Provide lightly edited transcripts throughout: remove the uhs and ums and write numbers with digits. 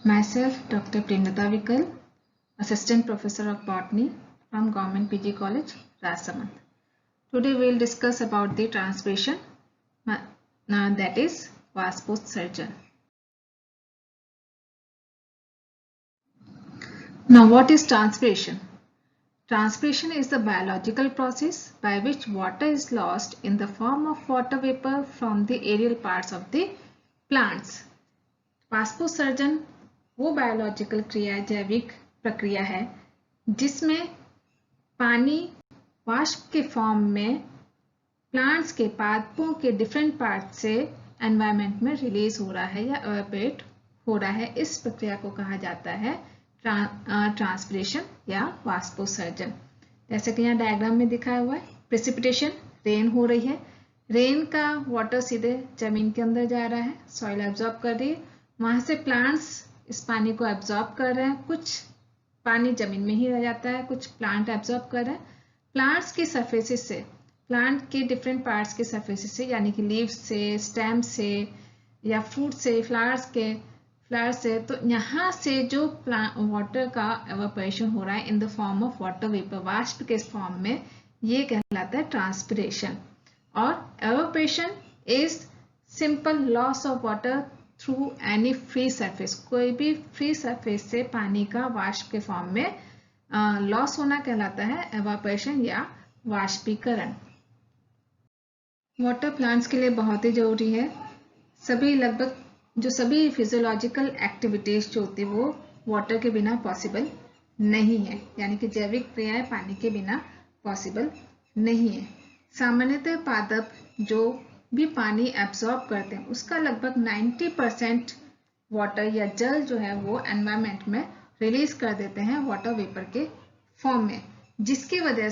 Myself, Dr. Prenata Vikal, Assistant Professor of Botany from Government PG College, Rasamand. Today we will discuss about the transpiration, that is vasosurgeon. Now, what is transpiration? Transpiration is the biological process by which water is lost in the form of water vapor from the aerial parts of the plants. वाष्पोत्सर्जन वो biological क्रिया, जैविक प्रक्रिया है जिसमें पानी वाष्प के फॉर्म में प्लांट्स के पादपों के डिफरेंट पार्ट से एनवायरनमेंट में रिलीज हो रहा है या एवापोरेट हो रहा है। इस प्रक्रिया को कहा जाता है ट्रांसपिरेशन या वाष्पोत्सर्जन। जैसे कि यहाँ डायग्राम में दिखाया हुआ है, प्रेसिपिटेशन, रेन हो रही है, रेन का वाटर सीधे जमीन के अंदर जा रहा है, सॉइल एब्जॉर्ब कर रही है, वहां से प्लांट्स इस पानी को एब्जॉर्ब कर रहे हैं, कुछ पानी जमीन में ही रह जाता है, कुछ प्लांट एब्जॉर्ब कर रहे हैं। प्लांट्स की सरफेसेस से, प्लांट के डिफरेंट पार्ट्स के सरफेसेस से, यानी कि लीव्स से, स्टेम से या फ्रूट से, फ्लावर से, तो यहाँ से जो वाटर का एवापोरेशन हो रहा है in the form of water vapour, वाष्प के फॉर्म में, ये कहलाता है ट्रांसपिरेशन। और evaporation is simple loss of water through any free surface, कोई भी फ्री सरफेस से पानी का वाष्प के फॉर्म में लॉस होना कहलाता है एवापोरेशन या वाष्पीकरण। वाटर प्लांट्स के लिए बहुत ही जरूरी है। सभी फिजियोलॉजिकल एक्टिविटीज जो होती है वो वाटर के बिना पॉसिबल नहीं है, यानी कि जैविक क्रियाएं पानी के बिना पॉसिबल नहीं है। सामान्यतः पादप जो भी पानी एब्जॉर्ब करते हैं उसका लगभग 90% वाटर या जल जो है वो एनवायरनमेंट में रिलीज कर देते हैं वाटर वेपर के फॉर्म में, जिसकी वजह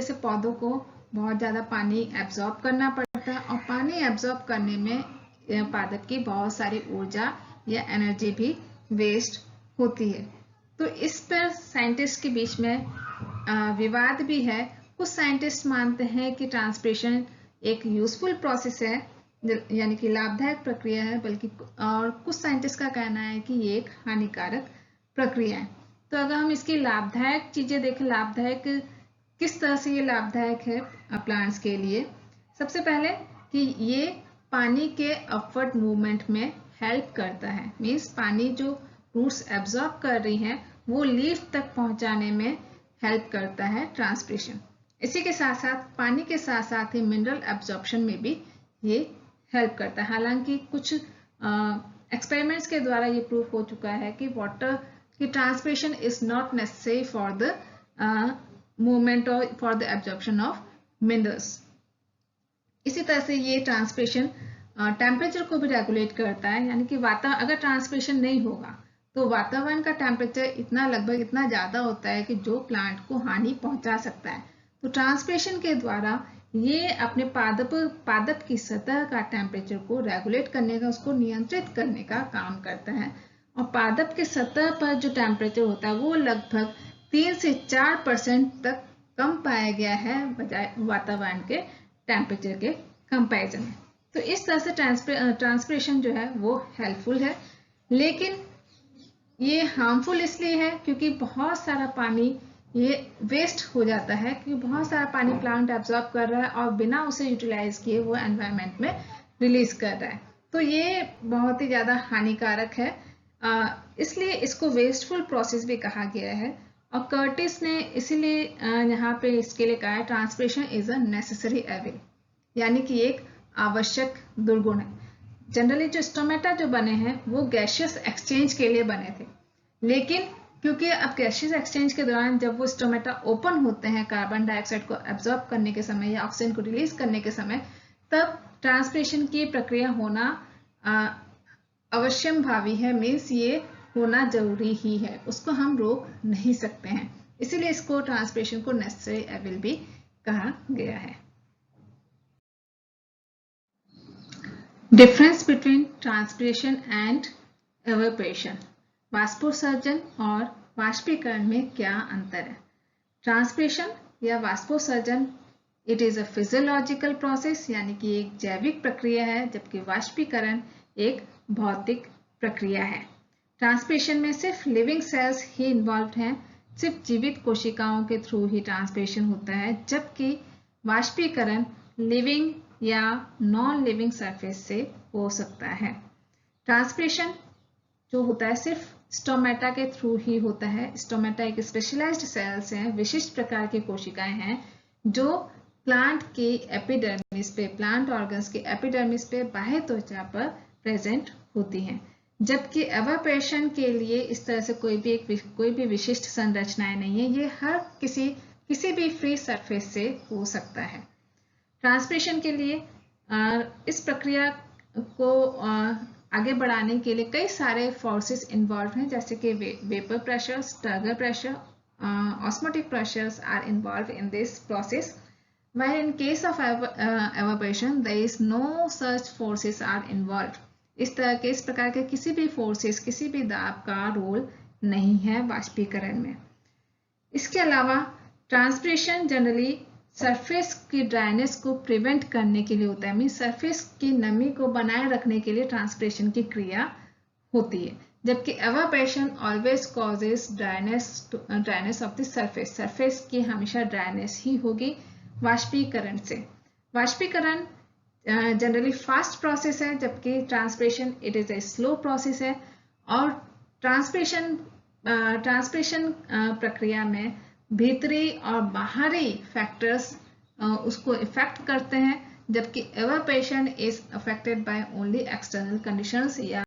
से पौधों को बहुत ज़्यादा पानी एब्जॉर्ब करना पड़ता है और पानी एब्जॉर्ब करने में पादप की बहुत सारी ऊर्जा या एनर्जी भी वेस्ट होती है। तो इस पर साइंटिस्ट के बीच में विवाद भी है। कुछ साइंटिस्ट मानते हैं कि ट्रांसपिरेशन एक यूजफुल प्रोसेस है, यानी कि लाभदायक प्रक्रिया है, बल्कि और कुछ साइंटिस्ट का कहना है कि ये एक हानिकारक प्रक्रिया है। तो अगर हम इसकी लाभदायक चीजें देखें, लाभदायक किस तरह से ये लाभदायक है प्लांट्स के लिए, सबसे पहले कि ये पानी के अपवर्ड मूवमेंट में हेल्प करता है। मीन्स पानी जो रूट्स एब्जॉर्ब कर रही हैं वो लीफ तक पहुंचाने में हेल्प करता है ट्रांसपिरेशन। इसी के साथ साथ पानी के साथ साथ ही मिनरल एब्जॉर्प्शन में भी ये हेल्प करता है। हालांकि कुछ एक्सपेरिमेंट्स के द्वारा ये प्रूफ हो चुका है कि वाटर की transpiration is not necessary for the movement और for the absorption of minerals. इसी तरह से ये ट्रांसपिरेशन टेम्परेचर को भी रेगुलेट करता है, यानी कि अगर ट्रांसपिरेशन नहीं होगा तो वातावरण का टेम्परेचर लगभग इतना ज्यादा होता है कि जो प्लांट को हानि पहुंचा सकता है। तो ट्रांसपिरेशन के द्वारा ये अपने पादप की सतह का टेम्परेचर को रेगुलेट करने का, उसको नियंत्रित करने का काम करता है। और पादप के सतह पर जो टेम्परेचर होता है वो लगभग 3 से 4% तक कम पाया गया है बजाय वातावरण के टेम्परेचर के कंपैरिजन में। तो इस तरह से ट्रांसपिरेशन जो है वो हेल्पफुल है, लेकिन ये हार्मफुल इसलिए है क्योंकि बहुत सारा पानी ये वेस्ट हो जाता है, क्योंकि बहुत सारा पानी प्लांट एब्जॉर्ब कर रहा है और बिना उसे यूटिलाइज किए वो एनवायरनमेंट में रिलीज कर रहा है। तो ये बहुत ही ज्यादा हानिकारक है, इसलिए इसको वेस्टफुल प्रोसेस भी कहा गया है। और कर्टिस ने इसीलिए यहाँ पे इसके लिए कहा है transpiration is a necessary evil, यानी कि एक आवश्यक दुर्गुण है। जनरली जो स्टोमेटा जो बने हैं वो गैसियस एक्सचेंज के लिए बने थे, लेकिन क्योंकि अब गैसियस एक्सचेंज के दौरान जब वो स्टोमेटा ओपन होते हैं कार्बन डाइऑक्साइड को एब्जॉर्ब करने के समय या ऑक्सीजन को रिलीज करने के समय, तब ट्रांसपिरेशन की प्रक्रिया होना अवश्यम भावी है। मीन्स ये होना जरूरी ही है, उसको हम रोक नहीं सकते हैं, इसीलिए इसको ट्रांसपिरेशन को नेसेसरी एविल भी कहा गया है। Difference between transpiration and evaporation, वाष्पोत्सर्जन और वाष्पीकरण में क्या अंतर है? ट्रांसपिरेशन या वाष्पोत्सर्जन it is a physiological process, यानी कि एक जैविक प्रक्रिया है, जबकि वाष्पीकरण एक भौतिक प्रक्रिया है। ट्रांसपिरेशन में सिर्फ लिविंग सेल्स ही इन्वॉल्व हैं, सिर्फ जीवित कोशिकाओं के थ्रू ही ट्रांसपिरेशन होता है, जबकि वाष्पीकरण लिविंग या नॉन लिविंग सरफेस से हो सकता है। ट्रांसपिरेशन जो होता है सिर्फ स्टोमेटा के थ्रू ही होता है। स्टोमेटा एक स्पेशलाइज्ड सेल्स हैं, विशिष्ट प्रकार की कोशिकाएं हैं जो प्लांट के एपिडर्मिस पे, प्लांट ऑर्गन्स के एपिडर्मिस पे, बाह्य त्वचा पर प्रेजेंट होती हैं। जबकि एवापोरेशन के लिए इस तरह से कोई भी विशिष्ट संरचनाएं नहीं है, ये हर किसी भी फ्री सरफेस से हो सकता है। ट्रांसपिरेशन के लिए इस प्रक्रिया को आगे बढ़ाने के लिए कई सारे फोर्सेस इन्वॉल्व हैं, जैसे कि vapour pressure, turgor pressure, osmotic pressures are involve in this process, while in case of evaporation there is no such forces are involved। इस प्रकार के किसी भी फोर्सेस, किसी भी दाब का रोल नहीं है वाष्पीकरण में। इसके अलावा ट्रांसपिरेशन जनरली सरफेस की ड्राइनेस को प्रिवेंट करने के लिए होता है, मीन सरफेस की नमी को बनाए रखने के लिए ट्रांसपिरेशन की क्रिया होती है, जबकि evaporation always causes dryness of the surface. Surface की हमेशा ड्राइनेस ही होगी वाष्पीकरण से। वाष्पीकरण जनरली फास्ट प्रोसेस है, जबकि transpiration it is a slow process है। और ट्रांसपिरेशन प्रक्रिया में भीतरी और बाहरी फैक्टर्स उसको इफेक्ट करते हैं, जबकि evaporation is affected by only external conditions, या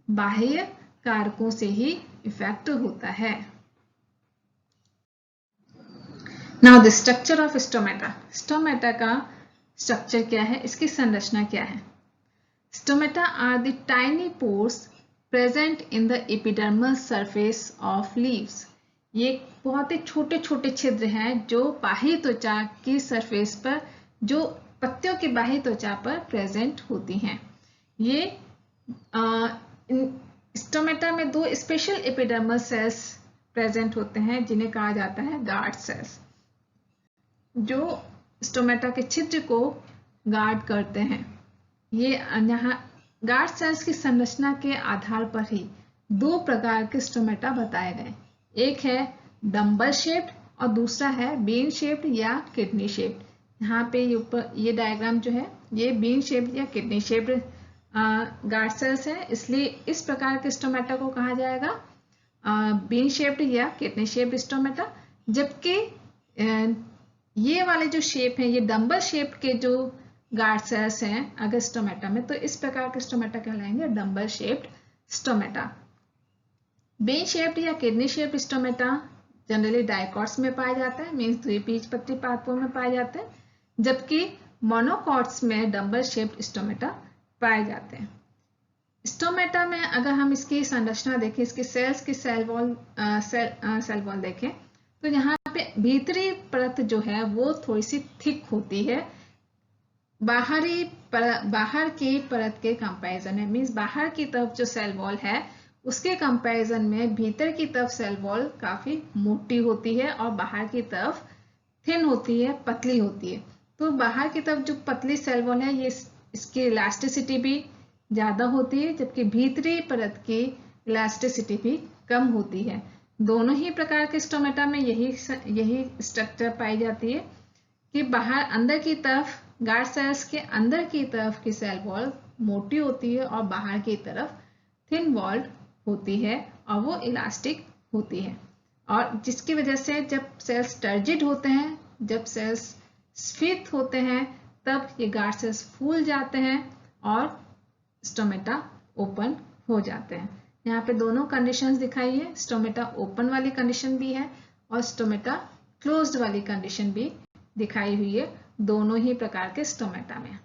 बाह्य कारकों से ही इफेक्ट होता है। Now the structure of stomata. Stomata का स्ट्रक्चर क्या है, इसकी संरचना क्या है? Stomata are the tiny pores present in the epidermal surface of leaves. ये बहुत ही छोटे छोटे छिद्र हैं जो बाह्य त्वचा की सरफेस पर, जो पत्तियों की बाह्य त्वचा पर प्रेजेंट होती हैं। ये स्टोमेटा में दो स्पेशल एपिडर्मल सेल्स प्रेजेंट होते हैं जिन्हें कहा जाता है गार्ड सेल्स, जो स्टोमेटा के छिद्र को गार्ड करते हैं। ये यहाँ गार्ड सेल्स की संरचना के आधार पर ही दो प्रकार के स्टोमेटा बताए गए, एक है डम्बल शेप्ड और दूसरा है बीन शेप्ड या किडनी शेप्ड। यहाँ पे ये डायग्राम जो है ये बीन शेप्ड या किडनी शेप्ड गार्ड सेल्स है, इसलिए इस प्रकार के स्टोमेटा को कहा जाएगा बीन शेप्ड या किडनी शेप्ड स्टोमेटा। जबकि ये वाले जो शेप है, ये डम्बल शेप के जो गार्ड सेल्स हैं अगर स्टोमेटा में, तो इस प्रकार के स्टोमेटा कहलाएंगे dumbbell shaped stomata. Bean shaped या kidney shaped stomata generally dicots में पाया जाता है, मीन्स द्विबीजपत्री पादपों में पाए जाते हैं, जबकि मोनोकॉट्स में डम्बल शेप्ड स्टोमेटा पाए जाते हैं। स्टोमेटा में अगर हम इसकी संरचना देखें, इसके सेल्स की सेल वॉल देखें, तो यहाँ पे भीतरी परत जो है वो थोड़ी सी थिक होती है बाहर की परत के कंपैरिजन में, मीन्स बाहर की तरफ जो सेल वॉल है उसके कंपैरिजन में भीतर की तरफ सेल वॉल काफी मोटी होती है और बाहर की तरफ थिन होती है, पतली होती है। तो बाहर की तरफ जो पतली सेल वॉल है ये इसकी इलास्टिसिटी भी ज्यादा होती है, जबकि भीतरी परत की इलास्टिसिटी भी कम होती है। दोनों ही प्रकार के स्टोमेटा में यही स्ट्रक्चर पाई जाती है कि बाहर अंदर की तरफ गार्ड सेल्स के अंदर की तरफ की सेल वॉल मोटी होती है और बाहर की तरफ थिन वॉल्ड होती है और वो इलास्टिक होती है, और जिसकी वजह से जब सेल्स टर्जिड होते हैं, जब सेल्स स्फीत होते हैं, तब ये गार्ड सेल्स फूल जाते हैं और स्टोमेटा ओपन हो जाते हैं। यहाँ पे दोनों कंडीशंस दिखाई है, स्टोमेटा ओपन वाली कंडीशन भी है और स्टोमेटा क्लोज्ड वाली कंडीशन भी दिखाई हुई है दोनों ही प्रकार के स्टोमेटा में।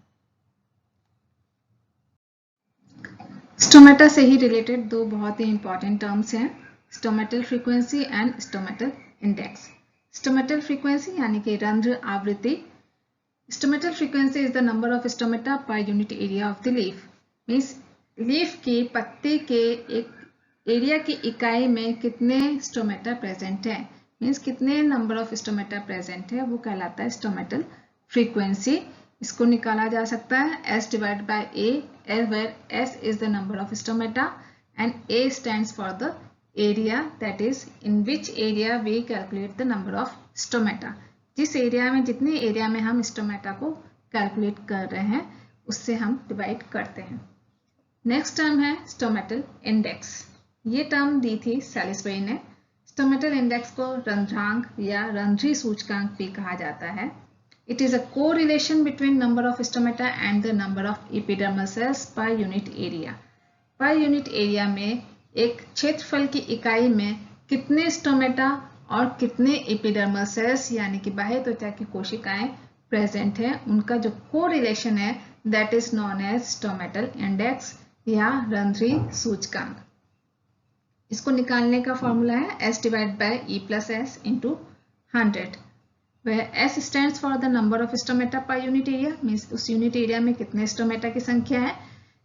स्टोमेटा से ही रिलेटेड दो बहुत ही इंपॉर्टेंट टर्म्स हैं, stomatal frequency and stomatal index. Stomatal frequency यानी कि रंध्र आवृत्ति। Stomatal frequency is the number of stomata per unit area of the leaf, means leaf की पत्ती के एक एरिया की इकाई में कितने स्टोमेटा प्रेजेंट है, मीन्स कितने नंबर ऑफ स्टोमेटा प्रेजेंट है, वो कहलाता है स्टोमेटल फ्रीक्वेंसी। इसको निकाला जा सकता है S divided by A, where S is the number of stomata and A stands for the area, that is in which area we calculate the number of stomata. जिस एरिया में, जितने area में हम स्टोमेटा को calculate कर रहे हैं उससे हम डिवाइड करते हैं. नेक्स्ट टर्म है स्टोमेटल इंडेक्स. ये टर्म दी थी सैलिसबरी ने. स्टोमेटल इंडेक्स को रंध्रांक या रंध्री सूचकांक भी कहा जाता है. It is a correlation between number of stomata and the number of epidermal sales पर यूनिट एरिया. पर यूनिट एरिया में एक क्षेत्रफल की इकाई में कितने स्टोमेटा और कितने एपिडर्मल सेल्स यानी कि बाह्य त्वचा की कोशिकाएं प्रेजेंट है, उनका जो कोरिलेशन है that is known as stomatal index या रंध्री सूचकांक. इसको निकालने का फॉर्मूला है S divide by E plus S into 100, where S stands for the number of stomata per unit area, means उस यूनिट एरिया में कितने स्टोमेटा की संख्या है,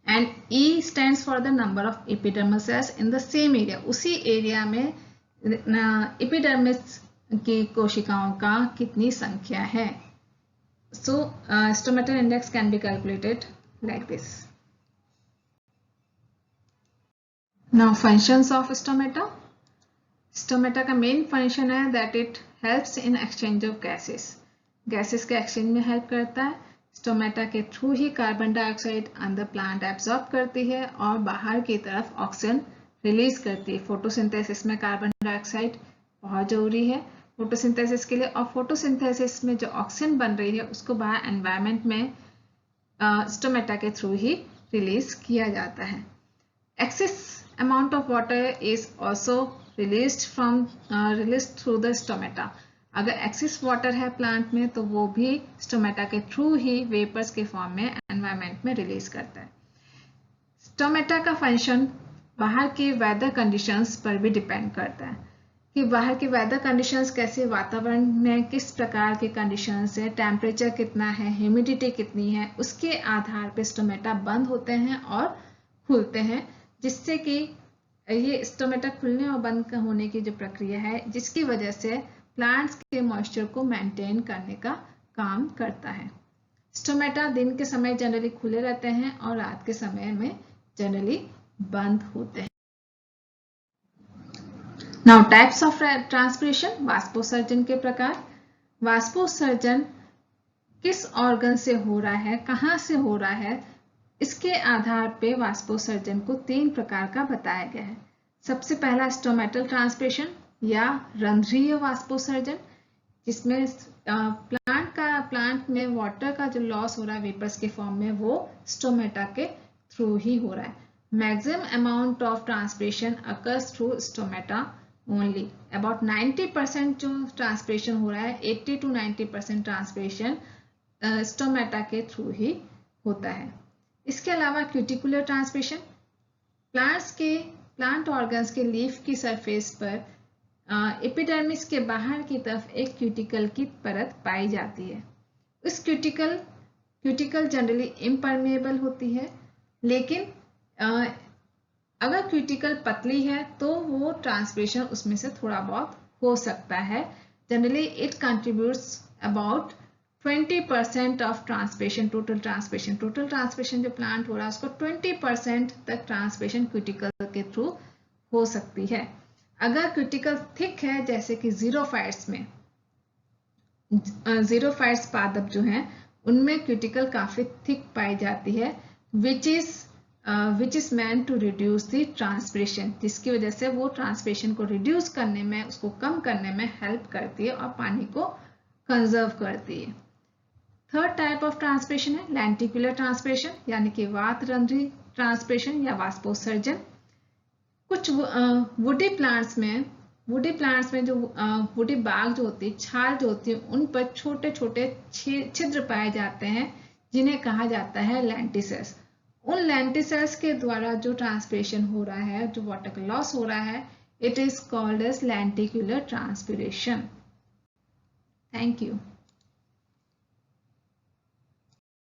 and E stands for the number of epidermal cells in the same area, उसी area में epidermis की कोशिकाओं का कितनी संख्या है. So stomatal index can be calculated like this. Now functions of stomata. Stomata का main function है that it helps in exchange of gases. Gases के exchange में help करता है. Stomata के through ही कार्बन डाइऑक्साइड अंदर प्लांट एब्जॉर्ब करती है और बाहर की तरफ ऑक्सीजन रिलीज करती है. फोटोसिंथेसिस में कार्बन डाइऑक्साइड बहुत जरूरी है फोटोसिंथेसिस के लिए, और फोटोसिंथेसिस में जो ऑक्सीजन बन रही है उसको बाहर एनवायरनमेंट में स्टोमेटा के थ्रू ही रिलीज किया जाता है. Excess amount of water is also released through the stomata. अगर एक्सेस वाटर है प्लांट में तो वो भी स्टोमेटा के थ्रू ही वेपर्स के फॉर्म में एनवायरनमेंट में रिलीज करता है. स्टोमेटा का फंक्शन बाहर के वेदर कंडीशंस पर भी डिपेंड करता है कि बाहर के वेदर कंडीशंस कैसे, वातावरण में किस प्रकार के कंडीशंस है, टेम्परेचर कितना है, ह्यूमिडिटी कितनी है, उसके आधार पे स्टोमेटा बंद होते हैं और खुलते हैं, जिससे कि ये स्टोमेटा खुलने और बंद होने की जो प्रक्रिया है जिसकी वजह से प्लांट्स के मॉइस्चर को मेंटेन करने का काम करता है. स्टोमेटा दिन के समय जनरली खुले रहते हैं और रात के समय में जनरली बंद होते हैं. Now types of transpiration. वाष्पोत्सर्जन के प्रकार. वाष्पोत्सर्जन किस ऑर्गन से हो रहा है, कहाँ से हो रहा है, इसके आधार पे वाष्पोत्सर्जन को 3 प्रकार का बताया गया है. सबसे पहला स्टोमेटल ट्रांसपिरेशन या रंध्रीय वाष्पोत्सर्जन, जिसमें प्लांट में वाटर का जो लॉस हो रहा है वेपर्स के फॉर्म में वो स्टोमेटा के थ्रू ही हो रहा है. Maximum amount of transpiration occurs through stomata only. About 90% जो ट्रांसपिरेशन हो रहा है, 80 to 90% ट्रांसपिरेशन स्टोमेटा के थ्रू ही होता है. इसके अलावा क्यूटिकुलर ट्रांसपिरेशन. प्लांट ऑर्गन्स के लीफ की सरफेस पर एपिडर्मिस के बाहर की तरफ एक क्यूटिकल की परत पाई जाती है. इस क्यूटिकल जनरली इम्परमेबल होती है, लेकिन अगर क्यूटिकल पतली है तो वो ट्रांसपिरेशन उसमें से थोड़ा बहुत हो सकता है. Generally it contributes about 20% of transpiration, total transpiration जो प्लांट हो रहा है उसको 20% तक ट्रांसपिरेशन क्यूटिकल के थ्रू हो सकती है. अगर क्यूटिकल थिक है, जैसे कि जीरोफाइट्स में, जीरोफाइट्स पादप जो हैं उनमें क्यूटिकल काफी थिक पाई जाती है, which is meant to reduce the transpiration, जिसकी वजह से वो ट्रांसपिरेशन को रिड्यूस करने में, उसको कम करने में हेल्प करती है और पानी को कंजर्व करती है. थर्ड टाइप ऑफ ट्रांसपिरेशन है लेंटिकुलर ट्रांसपिरेशन, यानी कि वातरंध्री ट्रांसपिरेशन या वाष्पोत्सर्जन. कुछ वुडी प्लांट्स में जो वुडी बाग जो होती है, छाल जो होती है, उन पर छोटे छोटे छिद्र पाए जाते हैं जिन्हें कहा जाता है लेंटिसेल्स. उन लेंटिसेल्स के द्वारा जो ट्रांसपिरेशन हो रहा है, जो वाटर का लॉस हो रहा है, it is called as lenticular transpiration. Thank you.